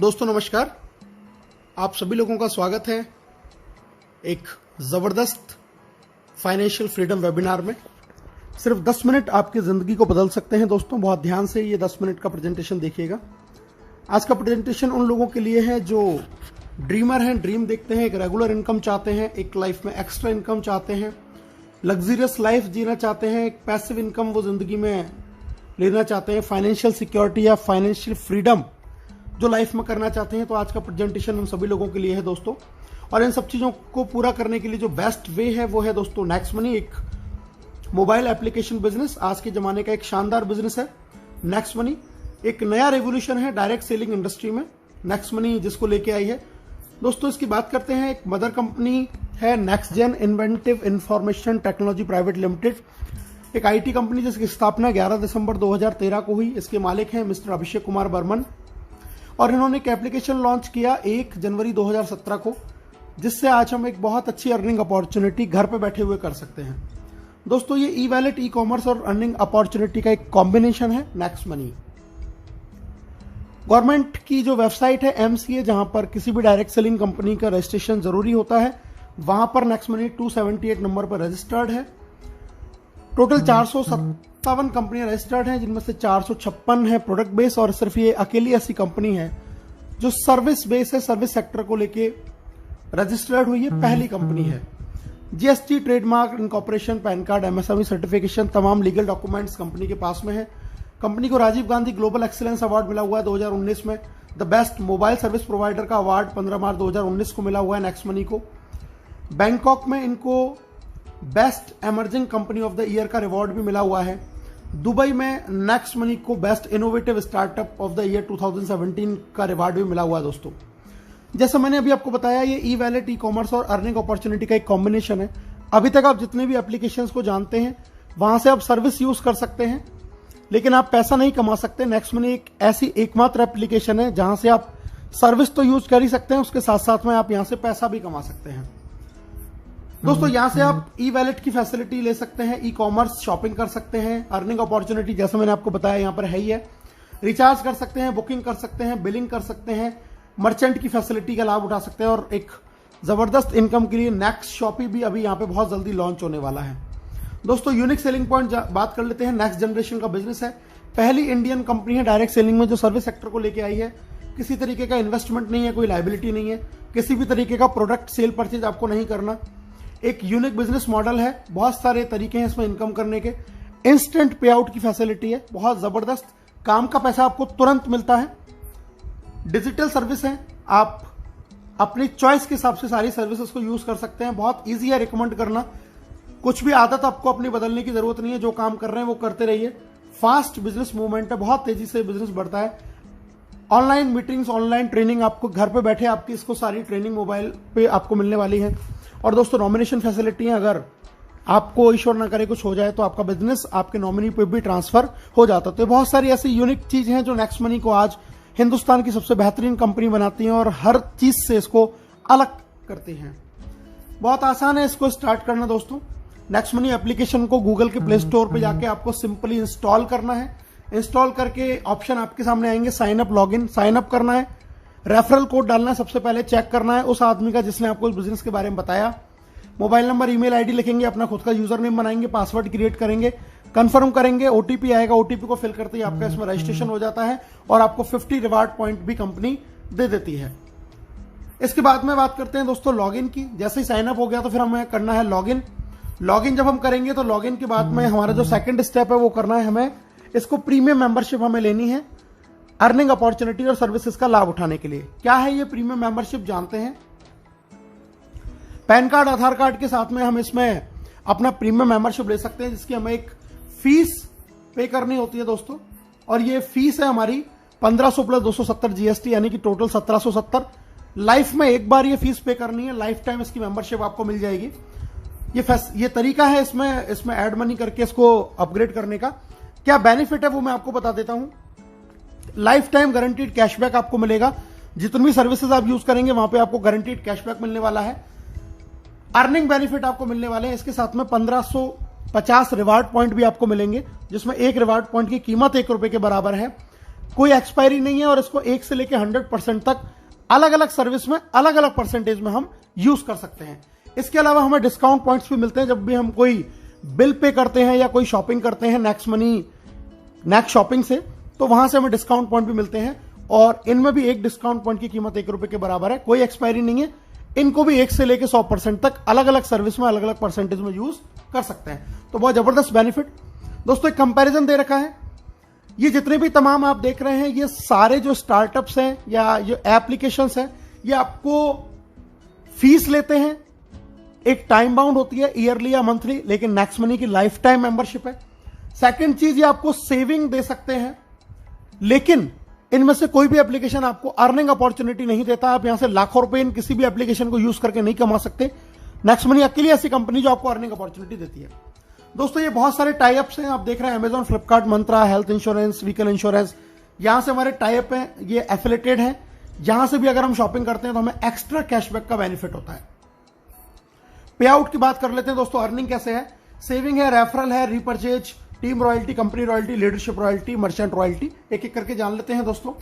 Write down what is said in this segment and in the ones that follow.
दोस्तों नमस्कार, आप सभी लोगों का स्वागत है एक ज़बरदस्त फाइनेंशियल फ्रीडम वेबिनार में। सिर्फ 10 मिनट आपकी ज़िंदगी को बदल सकते हैं। दोस्तों बहुत ध्यान से ये 10 मिनट का प्रेजेंटेशन देखिएगा। आज का प्रेजेंटेशन उन लोगों के लिए है जो ड्रीमर हैं, ड्रीम देखते हैं, एक रेगुलर इनकम चाहते हैं, एक लाइफ में एक्स्ट्रा इनकम चाहते हैं, लग्जरियस लाइफ जीना चाहते हैं, एक पैसिव इनकम वो ज़िंदगी में लेना चाहते हैं, फाइनेंशियल सिक्योरिटी या फाइनेंशियल फ्रीडम जो लाइफ में करना चाहते हैं। तो आज का प्रेजेंटेशन उन सभी लोगों के लिए है दोस्तों। और इन सब चीज़ों को पूरा करने के लिए जो बेस्ट वे है वो है दोस्तों नेक्स्ट मनी, एक मोबाइल एप्लीकेशन बिजनेस। आज के ज़माने का एक शानदार बिजनेस है नेक्स्ट मनी। एक नया रेवोल्यूशन है डायरेक्ट सेलिंग इंडस्ट्री में नेक्स्ट मनी जिसको लेके आई है। दोस्तों इसकी बात करते हैं। एक मदर कंपनी है next gen inventive information technology private limited, एक आईटी कंपनी जिसकी स्थापना 11 दिसंबर 2013 को हुई। इसके मालिक हैं मिस्टर अभिषेक कुमार बर्मन और इन्होंने एक एप्लीकेशन लॉन्च किया 1 जनवरी 2017 को, जिससे आज हम एक बहुत अच्छी अर्निंग अपॉर्चुनिटी घर पे बैठे हुए कर सकते हैं। दोस्तों ये ई वैलेट, ई कॉमर्स और अर्निंग अपॉर्चुनिटी का एक कॉम्बिनेशन है नेक्स्ट मनी। गवर्नमेंट की जो वेबसाइट है MCA, जहां पर किसी भी डायरेक्ट सेलिंग कंपनी का रजिस्ट्रेशन जरूरी होता है, वहां पर नेक्स्ट मनी 278 नंबर पर रजिस्टर्ड है। टोटल 457 कंपनियां रजिस्टर्ड हैं, जिनमें से 456 है प्रोडक्ट बेस और सिर्फ ये अकेली ऐसी कंपनी है जो सर्विस बेस है, सर्विस सेक्टर को लेके रजिस्टर्ड हुई है, पहली कंपनी है। GST, trademark, incorporation, PAN card, MSME certification, तमाम लीगल डॉक्यूमेंट्स कंपनी के पास में है। कंपनी को Rajiv Gandhi global excellence award मिला हुआ है 2019 में। The best mobile service provider का अवार्ड 15 मार्च 2019 को मिला हुआ है नेक्स्ट मनी को। बैंकॉक में इनको best emerging company of the year का रिवॉर्ड भी मिला हुआ है। दुबई में नेक्स्ट मनी को best innovative startup of the year 2017 का रिवॉर्ड भी मिला हुआ है। दोस्तों जैसा मैंने अभी आपको बताया, ये ई वैलेट, ई कॉमर्स और अर्निंग अपॉर्चुनिटी का एक कॉम्बिनेशन है। अभी तक आप जितने भी एप्लीकेशंस को जानते हैं वहां से आप सर्विस यूज कर सकते हैं, लेकिन आप पैसा नहीं कमा सकते। नेक्स्ट मनी एक ऐसी एकमात्र एप्लीकेशन है जहां से आप सर्विस तो यूज कर ही सकते हैं, उसके साथ साथ में आप यहां से पैसा भी कमा सकते हैं। दोस्तों यहां से आप ई वैलेट की फैसिलिटी ले सकते हैं, ई कॉमर्स शॉपिंग कर सकते हैं, अर्निंग अपॉर्चुनिटी जैसे मैंने आपको बताया यहां पर है ही है, रिचार्ज कर सकते हैं, बुकिंग कर सकते हैं, बिलिंग कर सकते हैं, मर्चेंट की फैसिलिटी का लाभ उठा सकते हैं और एक जबरदस्त इनकम के लिए नेक्स्ट शॉपी भी अभी यहां पे बहुत जल्दी लॉन्च होने वाला है। दोस्तों यूनिक सेलिंग पॉइंट बात कर लेते हैं। नेक्स्ट जनरेशन का बिजनेस है, पहली इंडियन कंपनी है डायरेक्ट सेलिंग में जो सर्विस सेक्टर को लेके आई है। किसी तरीके का इन्वेस्टमेंट नहीं है, कोई लायबिलिटी नहीं है, किसी भी तरीके का प्रोडक्ट सेल परचेज आपको नहीं करना। एक यूनिक बिजनेस मॉडल है, बहुत सारे तरीके हैं इसमें इनकम करने के। इंस्टेंट पे आउट की फैसिलिटी है, बहुत जबरदस्त, काम का पैसा आपको तुरंत मिलता है। डिजिटल सर्विस है, आप अपनी चॉइस के हिसाब से सारी सर्विसेज को यूज कर सकते हैं। बहुत इजी है रिकमेंड करना, कुछ भी आदत आपको अपनी बदलने की जरूरत नहीं है, जो काम कर रहे हैं वो करते रहिए। फास्ट बिजनेस मूवमेंट है, बहुत तेजी से बिजनेस बढ़ता है। ऑनलाइन मीटिंग्स, ऑनलाइन ट्रेनिंग, आपको घर पे बैठे आपकी इसको सारी ट्रेनिंग मोबाइल पे आपको मिलने वाली है। और दोस्तों नॉमिनेशन फैसिलिटी है, अगर आपको ईश्वर ना करे कुछ हो जाए तो आपका बिजनेस आपके नॉमिनी पे भी ट्रांसफर हो जाता है। तो बहुत सारी ऐसी यूनिक चीजें हैं जो नेक्स्ट मनी को आज हिंदुस्तान की सबसे बेहतरीन कंपनी बनाती हैं और हर चीज से इसको अलग करती हैं। बहुत आसान है इसको स्टार्ट करना। दोस्तों नेक्स्ट मनी एप्लीकेशन को गूगल के प्ले स्टोर पे जाके आपको सिंपली इंस्टॉल करना है। इंस्टॉल करके ऑप्शन आपके सामने आएंगे, sign up, login, sign up करना है, रेफरल कोड डालना है, सबसे पहले चेक करना है उस आदमी का जिसने आपको इस बिजनेस के बारे में बताया। मोबाइल नंबर, ईमेल आईडी लिखेंगे, अपना खुद का यूजर नेम बनाएंगे, पासवर्ड क्रिएट करेंगे, कंफर्म करेंगे, ओटीपी आएगा, ओटीपी को फिल करते ही आपका इसमें रजिस्ट्रेशन हो जाता है और आपको 50 रिवार्ड पॉइंट भी कंपनी दे देती है। इसके बाद में बात करते हैं दोस्तों लॉगिन की। जैसे ही साइन अप हो गया तो फिर हमें करना है लॉगिन। लॉगिन जब हम करेंगे तो लॉगिन के बाद में हमारा जो सेकंड स्टेप है वो करना है हमें, इसको प्रीमियम मेंबरशिप हमें लेनी है अर्निंग अपॉर्चुनिटी और सर्विसेज का लाभ उठाने के लिए। क्या है ये प्रीमियम मेंबरशिप जानते हैं। पैन कार्ड, आधार कार्ड के साथ में हम इसमें अपना प्रीमियम मेंबरशिप ले सकते हैं, जिसकी हमें एक फीस पे करनी होती है दोस्तों। और ये फीस है हमारी 1500 प्लस 270 GST, यानी कि टोटल 1770। लाइफ में एक बार ये फीस पे करनी है, लाइफ टाइम इसकी मेंबरशिप आपको मिल जाएगी। ये तरीका है इसमें एड मनी करके इसको अपग्रेड करने का। क्या बेनिफिट है वो मैं आपको बता देता हूं। लाइफ टाइम गारंटीड कैशबैक आपको मिलेगा, जितनी भी सर्विसेज आप यूज करेंगे वहां पे आपको गारंटीड कैशबैक मिलने वाला है। अर्निंग बेनिफिट आपको मिलने वाले हैं, इसके साथ में 1550 रिवार्ड पॉइंट भी आपको मिलेंगे, जिसमें एक रिवार्ड पॉइंट की कीमत ₹1 के बराबर है। कोई एक्सपायरी नहीं है और इसको 1 से लेकर 100% तक अलग अलग सर्विस में अलग अलग परसेंटेज में हम यूज कर सकते हैं। इसके अलावा हमें डिस्काउंट पॉइंट्स भी मिलते हैं जब भी हम कोई बिल पे करते हैं या कोई शॉपिंग करते हैं नेक्स्ट शॉपिंग से, तो वहां से हमें डिस्काउंट पॉइंट भी मिलते हैं और इनमें भी एक डिस्काउंट पॉइंट की कीमत 1 रुपए के बराबर है, कोई एक्सपायरी नहीं है। इनको भी 1 से लेकर 100% तक अलग अलग सर्विस में अलग अलग परसेंटेज में यूज कर सकते हैं। तो बहुत जबरदस्त बेनिफिट। दोस्तों एक कंपैरिजन दे रखा है, ये जितने भी तमाम आप देख रहे हैं ये सारे जो स्टार्टअप्स हैं या जो एप्लीकेशंस हैं ये आपको फीस लेते हैं, एक टाइम बाउंड होती है ईयरली या मंथली, लेकिन नेक्स्ट मनी की लाइफ टाइम मेंबरशिप है। सेकंड चीज ये आपको सेविंग दे सकते हैं, लेकिन इनमें से कोई भी एप्लीकेशन आपको अर्निंग अपॉर्चुनिटी नहीं देता। आप यहां से लाखों रुपए इन किसी भी एप्लीकेशन को यूज करके नहीं कमा सकते। नेक्स्ट मनी अकेली ऐसी कंपनी जो आपको अर्निंग अपॉर्चुनिटी देती है। दोस्तों ये बहुत सारे टाई अप्स हैं, आप देख रहे हैं अमेजॉन, फ्लिपकार्ट, मंत्रा, हेल्थ इंश्योरेंस, व्हीकल इंश्योरेंस, यहां से हमारे टाई अप हैं, ये एफिलेटेड हैं। यहां से भी अगर हम शॉपिंग करते हैं तो हमें एक्स्ट्रा कैशबैक का बेनिफिट होता है। पे आउट की बात कर लेते हैं दोस्तों, अर्निंग कैसे है। सेविंग है, रेफरल है, repurchase, team royalty, company royalty, leadership royalty, merchant royalty, एक एक करके जान लेते हैं दोस्तों।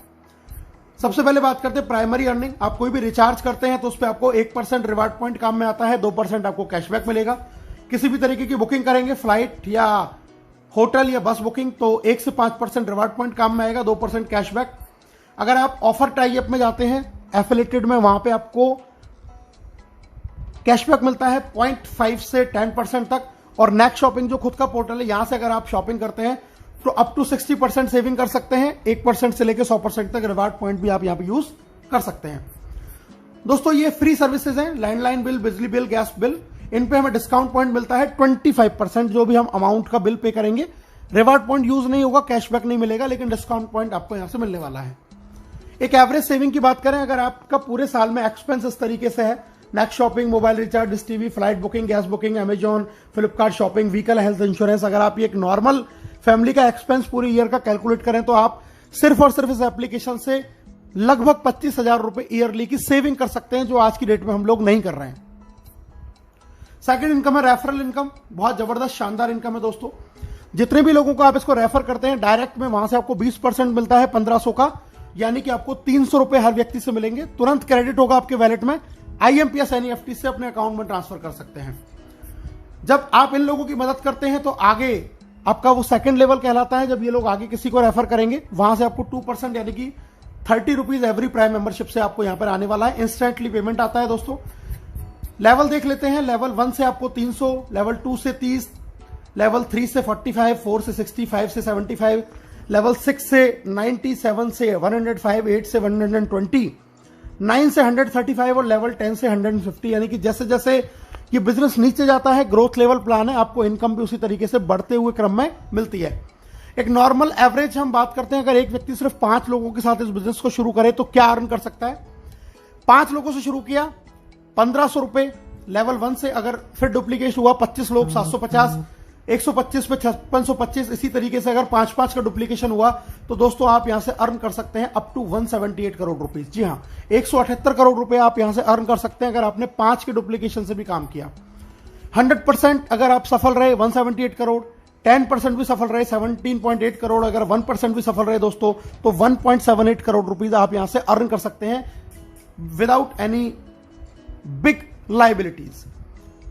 सबसे पहले बात करते हैं प्राइमरी अर्निंग। आप कोई भी रिचार्ज करते हैं तो उस पर आपको 1% रिवार्ड पॉइंट काम में आता है, 2% आपको कैशबैक मिलेगा। किसी भी तरीके की बुकिंग करेंगे, फ्लाइट या होटल या बस बुकिंग, तो 1 से 5% रिवार्ड पॉइंट काम में आएगा, 2% कैशबैक। अगर आप ऑफर टाई अप में जाते हैं एफिलेटेड में, वहां पे आपको कैशबैक मिलता है 0.5 से 10% तक। और नेक्स्ट शॉपिंग जो खुद का पोर्टल है, यहां से अगर आप शॉपिंग करते हैं तो अप टू 60% सेविंग कर सकते हैं। 1% से लेकर 100% तक रिवार्ड पॉइंट भी आप यहां पे यूज कर सकते हैं। दोस्तों ये फ्री सर्विसेज हैं, लैंडलाइन बिल, बिजली बिल, गैस बिल, इन पे हमें डिस्काउंट पॉइंट मिलता है 25%। जो भी हम अमाउंट का बिल पे करेंगे, रिवार्ड पॉइंट यूज नहीं होगा, कैशबैक नहीं मिलेगा, लेकिन डिस्काउंट पॉइंट आपको यहां से मिलने वाला है। एक एवरेज सेविंग की बात करें, अगर आपका पूरे साल में एक्सपेंस इस तरीके से है, next shopping, mobile recharge, dish TV, flight booking, gas booking, Amazon, Flipkart shopping, vehicle, health insurance, अगर आप ये एक नॉर्मल फैमिली का एक्सपेंस पूरे ईयर का कैलकुलेट करें तो आप सिर्फ और सिर्फ इस एप्लीकेशन से लगभग 25,000 रुपए ईयरली की सेविंग कर सकते हैं, जो आज की डेट में हम लोग नहीं कर रहे हैं। सेकंड इनकम है रेफरल इनकम, बहुत जबरदस्त शानदार इनकम है दोस्तों। जितने भी लोगों को आप इसको रेफर करते हैं डायरेक्ट में, वहां से आपको 20% मिलता है 1500 का, यानी कि आपको 300 रुपए हर व्यक्ति से मिलेंगे, तुरंत क्रेडिट होगा आपके वैलेट में। IMPS NEFT से अपने अकाउंट में ट्रांसफर कर सकते हैं। जब आप इन लोगों की मदद करते हैं तो आगे आपका वो सेकंड लेवल कहलाता है। जब ये लोग आगे किसी को रेफर करेंगे, वहां से आपको 2% यानी कि 30 रुपीज एवरी प्राइम मेंबरशिप से आपको यहां पर आने वाला है। इंस्टेंटली पेमेंट आता है दोस्तों। लेवल देख लेते हैं, लेवल 1 से आपको 300, लेवल 2 से 30, लेवल 3 से 45, 4 से 60, 5 से 75, लेवल 6 से 90, 7 से 105, 8 से 120, 9 से 135 और लेवल 10 से 150। यानी कि जैसे जैसे ये बिजनेस नीचे जाता है, ग्रोथ लेवल प्लान है, आपको इनकम भी उसी तरीके से बढ़ते हुए क्रम में मिलती है। एक नॉर्मल एवरेज हम बात करते हैं, अगर एक व्यक्ति सिर्फ 5 लोगों के साथ इस बिजनेस को शुरू करे तो क्या अर्न कर सकता है। 5 लोगों से शुरू किया, 1500 रुपए लेवल 1 से, अगर फिर डुप्लीकेट हुआ 25 लोग 750, 125 पे 5625, इसी तरीके से अगर 5-5 का डुप्लीकेशन हुआ तो दोस्तों आप यहां से अर्न कर सकते हैं अप टू 178 करोड़ रुपीस। जी हां, 178 करोड़ रुपए आप यहां से अर्न कर सकते हैं अगर आपने 5 के डुप्लीकेशन से भी काम किया। 100% अगर आप सफल रहे 178 करोड़, 10% भी सफल रहे 17.8 करोड़, अगर 1% भी सफल रहे दोस्तों तो 1.78 करोड़ रुपीस आप यहां से अर्न कर सकते हैं without any big liabilities.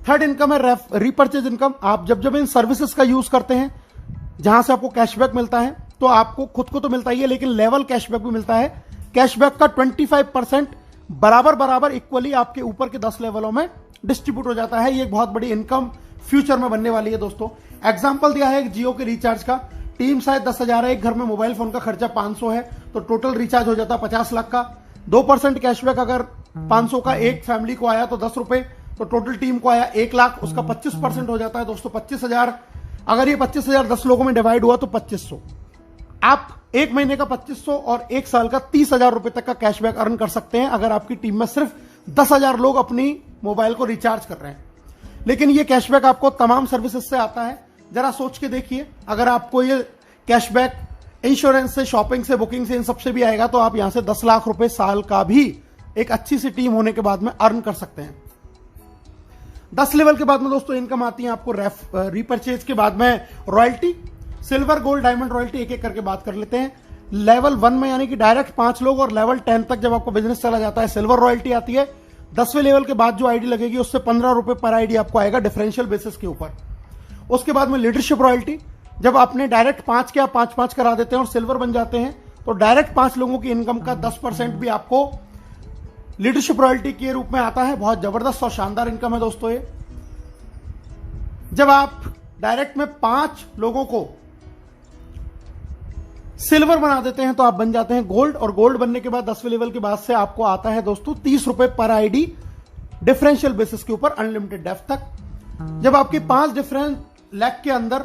Third income है रीपर्चेज इनकम। आप जब जब इन सर्विसेज का यूज करते हैं जहां से आपको कैशबैक मिलता है, तो आपको खुद को तो मिलता ही है, लेकिन लेवल कैशबैक भी मिलता है। कैशबैक का 25% बराबर बराबर इक्वली आपके ऊपर के 10 लेवलों में डिस्ट्रीब्यूट हो जाता है। ये एक बहुत बड़ी इनकम फ्यूचर में बनने वाली है दोस्तों। एग्जाम्पल दिया है एक जियो के रिचार्ज का, टीम शायद 10,000 है, एक घर में मोबाइल फोन का खर्चा 500 है, तो टोटल रिचार्ज हो जाता 50 लाख का। 2% कैशबैक अगर 500 का एक फैमिली को आया तो 10 रुपए, तो टोटल टीम को आया 1 लाख, उसका 25% हो जाता है दोस्तों 25,000। अगर ये 25,000 10 लोगों में डिवाइड हुआ तो 2500। आप एक महीने का 2500 और एक साल का 30,000 रुपए तक का कैशबैक अर्न कर सकते हैं अगर आपकी टीम में सिर्फ 10,000 लोग अपनी मोबाइल को रिचार्ज कर रहे हैं। लेकिन ये कैशबैक आपको तमाम सर्विसेज से आता है। जरा सोच के देखिए, अगर आपको ये कैशबैक इंश्योरेंस से, शॉपिंग से, बुकिंग से, इन सबसे भी आएगा तो आप यहां से 10 लाख रुपए साल का भी एक अच्छी सी टीम होने के बाद में अर्न कर सकते हैं। 10 लेवल के बाद में दोस्तों इनकम आती है आपको रीपरचेज के बाद में royalty, silver, gold, diamond royalty, एक एक करके बात कर लेते हैं। लेवल 1 में यानी कि डायरेक्ट 5 लोग, और लेवल 10 तक जब आपको बिजनेस चला जाता है सिल्वर रॉयल्टी आती है। 10वें लेवल के बाद जो आईडी लगेगी उससे 15 रुपए पर आईडी आपको आएगा डिफरेंशियल बेसिस के ऊपर। उसके बाद में लीडरशिप रॉयल्टी, जब आपने डायरेक्ट 5 के आप 5-5 करा देते हैं और सिल्वर बन जाते हैं तो डायरेक्ट 5 लोगों की इनकम का 10% भी आपको लीडरशिप रॉयल्टी के रूप में आता है। बहुत जबरदस्त और शानदार इनकम है दोस्तों ये। जब आप डायरेक्ट में 5 लोगों को सिल्वर बना देते हैं तो आप बन जाते हैं गोल्ड, और गोल्ड बनने के बाद 10वें लेवल के बाद से आपको आता है दोस्तों 30 रुपए पर आईडी डिफरेंशियल बेसिस के ऊपर अनलिमिटेड डेप्थ तक। जब आपके 5 डिफरेंट लेग के अंदर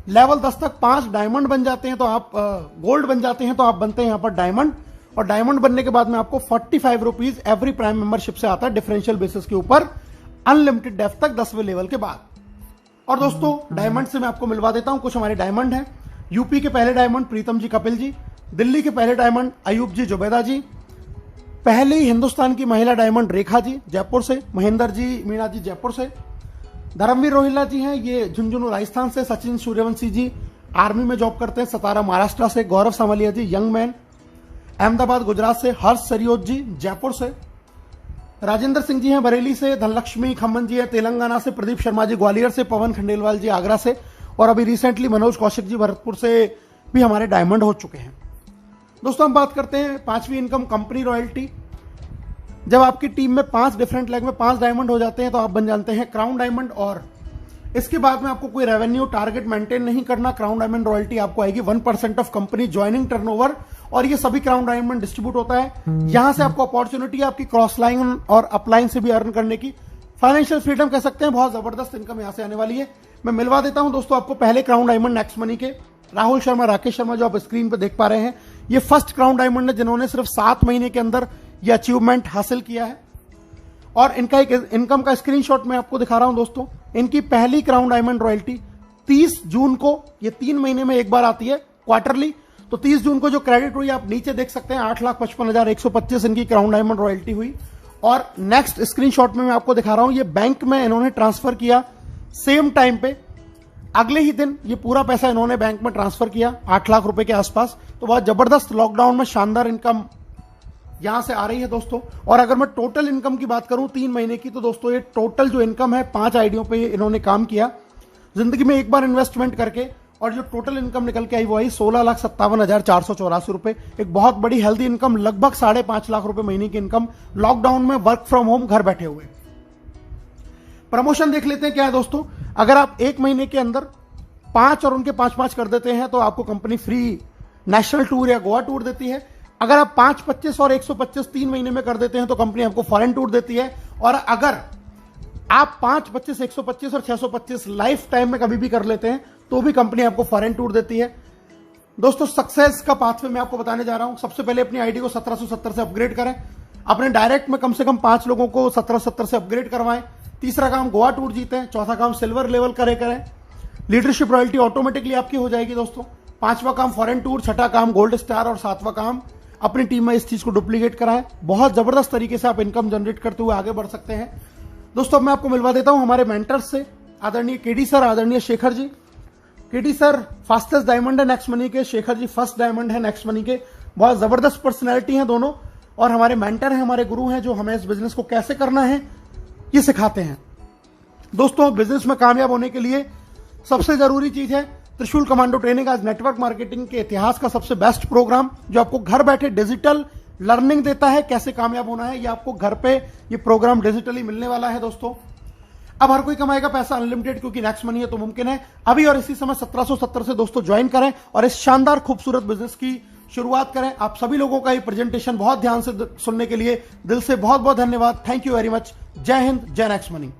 लेवल 10 तक 5 डायमंड बन जाते हैं तो आप गोल्ड बन जाते हैं तो आप बनते हैं यहां पर डायमंड, और डायमंड बनने के बाद में आपको 45 रुपीज एवरी प्राइम मेंबरशिप से आता है डिफरेंशियल बेसिस के ऊपर अनलिमिटेड डेप्थ तक 10वें लेवल के बाद। और दोस्तों डायमंड से मैं आपको मिलवा देता हूं कुछ हमारे डायमंड हैं। यूपी के पहले डायमंड प्रीतम जी कपिल जी, दिल्ली के पहले डायमंड अयूब जी जुबैदा जी, पहले ही हिंदुस्तान की महिला डायमंड रेखा जी जयपुर से, महेंद्र जी मीणा जी जयपुर से, धर्मवीर रोहिल्ला जी हैं ये झुंझुनू राजस्थान से, सचिन सूर्यवंशी जी आर्मी में जॉब करते हैं सतारा महाराष्ट्र से, गौरव सामलिया जी यंग मैन अहमदाबाद गुजरात से, हर्ष सरियोत जी जयपुर से, राजेंद्र सिंह जी हैं बरेली से, धनलक्ष्मी खम्मन जी है तेलंगाना से, प्रदीप शर्मा जी ग्वालियर से, पवन खंडेलवाल जी आगरा से, और अभी रिसेंटली मनोज कौशिक जी भरतपुर से भी हमारे डायमंड हो चुके हैं। दोस्तों हम बात करते हैं 5वीं इनकम कंपनी रॉयल्टी। जब आपकी टीम में 5 डिफरेंट लेग में 5 डायमंड हो जाते हैं तो आप बन जाते हैं क्राउन डायमंड, और इसके बाद में आपको कोई रेवेन्यू टारगेट मेंटेन नहीं करना। क्राउन डायमंड रॉयल्टी आपको आएगी 1% ऑफ कंपनी ज्वाइनिंग टर्नओवर, और ये सभी क्राउन डायमंड डिस्ट्रीब्यूट होता है। यहां से आपको अपॉर्चुनिटी आपकी क्रॉस लाइन और अपलाइन से भी अर्न करने की, फाइनेंशियल फ्रीडम कह सकते हैं। बहुत जबरदस्त इनकम यहां से आने वाली है। मैं मिलवा देता हूं दोस्तों आपको पहले क्राउन डायमंड नेक्स्ट मनी के राहुल शर्मा राकेश शर्मा जो आप स्क्रीन पर देख पा रहे हैं, ये फर्स्ट क्राउन डायमंड है जिन्होंने सिर्फ 7 महीने के अंदर ये अचीवमेंट हासिल किया है। और इनका एक इनकम का स्क्रीनशॉट मैं आपको दिखा रहा हूं दोस्तों। इनकी पहली क्राउन डायमंड रॉयल्टी 30 जून को, ये 3 महीने में एक बार आती है क्वार्टरली, तो 30 जून को जो क्रेडिट हुई आप नीचे देख सकते हैं 8,55,125 इनकी क्राउन डायमंड रॉयल्टी हुई। और नेक्स्ट स्क्रीनशॉट में मैं आपको दिखा रहा हूं, ये बैंक में इन्होंने ट्रांसफर किया सेम टाइम पे, अगले ही दिन ये पूरा पैसा इन्होंने बैंक में ट्रांसफर किया 8 लाख रुपए के आसपास। तो बहुत जबरदस्त लॉकडाउन में शानदार इनकम यहां से आ रही है दोस्तों। और अगर मैं टोटल इनकम की बात करूं 3 महीने की, तो दोस्तों ये टोटल जो इनकम है 5 आईडियों पे इन्होंने काम किया जिंदगी में एक बार इन्वेस्टमेंट करके, और जो टोटल इनकम निकल के आई वो आई 16,57,484 रुपए। एक बहुत बड़ी हेल्दी इनकम, लगभग 5.5 लाख रुपए महीने की इनकम लॉकडाउन में वर्क फ्रॉम होम घर बैठे हुए। प्रमोशन देख लेते हैं क्या है दोस्तों। अगर आप 1 महीने के अंदर 5 और उनके 5-5 कर देते हैं तो आपको कंपनी फ्री नेशनल टूर या गोवा टूर देती है। अगर आप 5, 25 और 125 3 महीने में कर देते हैं तो कंपनी आपको फॉरेन टूर देती है। और अगर आप 5, 25, 125 और 625 लाइफ टाइम में कभी भी कर लेते हैं तो भी कंपनी आपको फॉरेन टूर देती है। दोस्तों सक्सेस का पाथवे मैं आपको बताने जा रहा हूं। सबसे पहले अपनी आईडी को 1770 से अपग्रेड करें, अपने डायरेक्ट में कम से कम 5 लोगों को 1770 से अपग्रेड करवाएं। तीसरा काम गोवा टूर जीतें। चौथा काम सिल्वर लेवल करें। लीडरशिप रॉयल्टी ऑटोमेटिकली आपकी हो जाएगी दोस्तों। 5वां काम फॉरेन टूर, 6ठा काम गोल्ड स्टार, और 7वां काम अपनी टीम में इस चीज को डुप्लीकेट कराएं। बहुत जबरदस्त तरीके से आप इनकम जनरेट करते हुए आगे बढ़ सकते हैं दोस्तों। मैं आपको मिलवा देता हूं हमारे मेंटर्स से, आदरणीय केडी सर, आदरणीय Shekhar ji. KD sir fastest diamond है नेक्स्ट मनी के, शेखर जी फर्स्ट डायमंड है नेक्स्ट मनी के। बहुत जबरदस्त पर्सनैलिटी है दोनों, और हमारे मेंटर हैं, हमारे गुरु हैं जो हमें इस बिजनेस को कैसे करना है ये सिखाते हैं। दोस्तों बिजनेस में कामयाब होने के लिए सबसे जरूरी चीज है त्रिशूल कमांडो ट्रेनिंग। आज नेटवर्क मार्केटिंग के इतिहास का सबसे बेस्ट प्रोग्राम जो आपको घर बैठे डिजिटल लर्निंग देता है कैसे कामयाब होना है। ये आपको घर पे ये प्रोग्राम डिजिटली मिलने वाला है दोस्तों। अब हर कोई कमाएगा पैसा अनलिमिटेड, क्योंकि नेक्स्ट मनी है तो मुमकिन है। अभी और इसी समय 1770 से दोस्तों ज्वाइन करें और इस शानदार खूबसूरत बिजनेस की शुरुआत करें। आप सभी लोगों का ये प्रेजेंटेशन बहुत ध्यान से सुनने के लिए दिल से बहुत बहुत धन्यवाद। Thank you very much. जय हिंद, जय नेक्स्ट मनी।